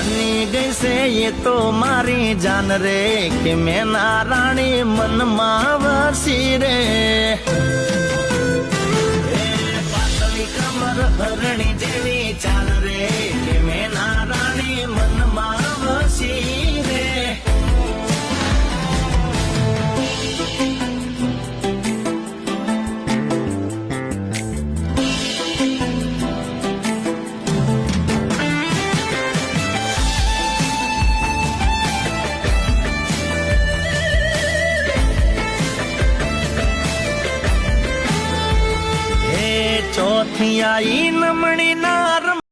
બની ગઈ છે એ તો મારી જાન રે કે મેના રાણી મનમાં વસી રે પાતળી કમર હરણી જેવી ચાલ રે કે મેના રાણી મનમાં વસી રે ચોથી આઈ નમણી ના